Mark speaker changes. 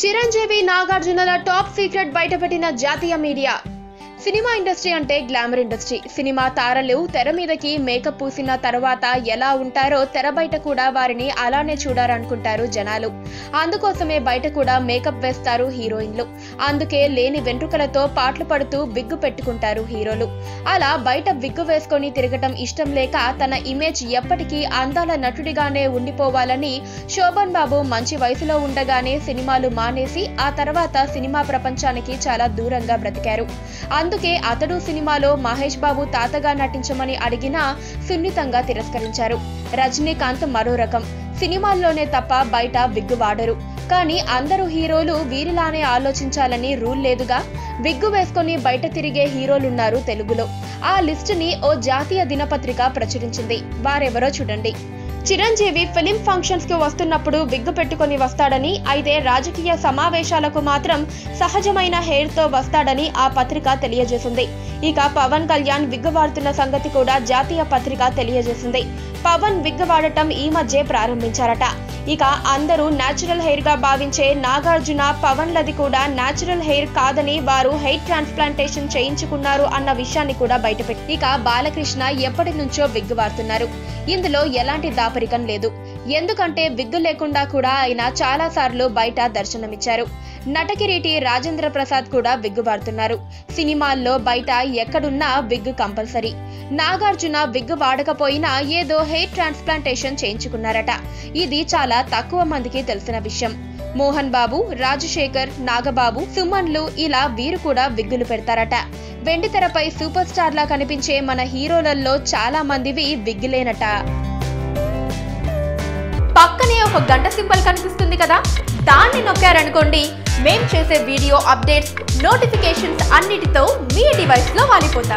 Speaker 1: Chiranjeevi నాగార్జునల top secret బయటపెట్టిన జాతీయ media. Cinema industry అంటే glamour industry. Cinema తారలు తెర మీదకి మేకప్ పూసిన తర్వాత ఎలా ఉంటారో తెర బయట కూడా వారిని అలానే చూడాలనుకుంటారు జనాలు. అందుకోసమే బయట కూడా మేకప్ వేస్తారు హీరోయిన్లు. అందుకే లేని వెంట్రుకలతో పాటలు పడుతూ విగ్గు పెట్టుకుంటారు హీరోలు. అలా బయట విగ్గు వేసుకొని తిరగటం ఇష్టం లేక తన ఇమేజ్ ఎప్పటికీ అందాల నటుడిగానే ఉండిపోవాలని శోభన్ బాబు మంచి వయసులో ఉండగానే సినిమాలు మానేసి ఆ తర్వాత సినిమా ప్రపంచానికి చాలా దూరంగా బ్రతికారు. అందుకే అతడు సినిమాలో మహేష్ బాబు తాతగా నటించమని అడిగినా సున్నితంగా తిరస్కరించారు. రజనీకాంత్ మరో రకం. సినిమాల్లోనే తప్ప బయట విగ్గు వాడరు. కానీ అందరూ హీరోలు వీరిలానే ఆలోచించాలని రూల్ లేదుగా. విగ్గు వేసుకొని బయట తిరిగే హీరోలున్నారు తెలుగులో. ఆ లిస్టుని ఓ జాతీయ దినపత్రిక ప్రచురించింది. వారెవరో చూడండి. చిరంజీవి ఫిలిం ఫంక్షన్స్ కు వస్తున్నప్పుడు విగ్గు పెట్టుకొని వస్తాడని, అయితే రాజకీయ సమావేశాలకు మాత్రం సహజమైన హెయిర్ తో వస్తాడని ఆ పత్రిక తెలియజేసింది. ఇక పవన్ కళ్యాణ్ విగ్గు వాడుతున్న సంగతి కూడా జాతీయ పత్రిక తెలియజేసింది. పవన్ విగ్గు వాడటం ఈ మధ్య ప్రారంభించారట. ఇక అందరూ న్యాచురల్ హెయిర్ గా భావించే నాగార్జున, పవన్లది కూడా న్యాచురల్ హెయిర్ కాదని వారు హెయిర్ ట్రాన్స్ప్లాంటేషన్ చేయించుకున్నారు అన్న విషయాన్ని కూడా బయటపెట్టి, ఇక బాలకృష్ణ ఎప్పటి నుంచో విగ్గు వాడుతున్నారు. ఇందులో ఎలాంటి దాపరికం లేదు. ఎందుకంటే విగ్గు లేకుండా కూడా ఆయన చాలా సార్లు బయట దర్శనమిచ్చారు. నటకిరీటి రాజేంద్ర ప్రసాద్ కూడా విగ్గు వాడుతున్నారు. సినిమాల్లో బయట ఎక్కడున్నా విగ్గు కంపల్సరీ. నాగార్జున విగ్గు వాడకపోయినా ఏదో హెయిర్ ట్రాన్స్ప్లాంటేషన్ చేయించుకున్నారట. ఇది చాలా తక్కువ మందికి తెలిసిన విషయం. మోహన్ బాబు, రాజశేఖర్, నాగబాబు, సుమన్లు ఇలా వీరు కూడా విగ్గులు పెడతారట. వెండితెరపై సూపర్ స్టార్ లా కనిపించే మన హీరోలలో చాలా మందివి విగ్గులేనట. పక్కనే ఒక గంట సింబల్ కనిపిస్తుంది కదా, దాన్ని నొక్కారనుకోండి, మేం చేసే వీడియో అప్డేట్స్, నోటిఫికేషన్స్ అన్నిటితో మీ డివైస్ లో వాలిపోతాం.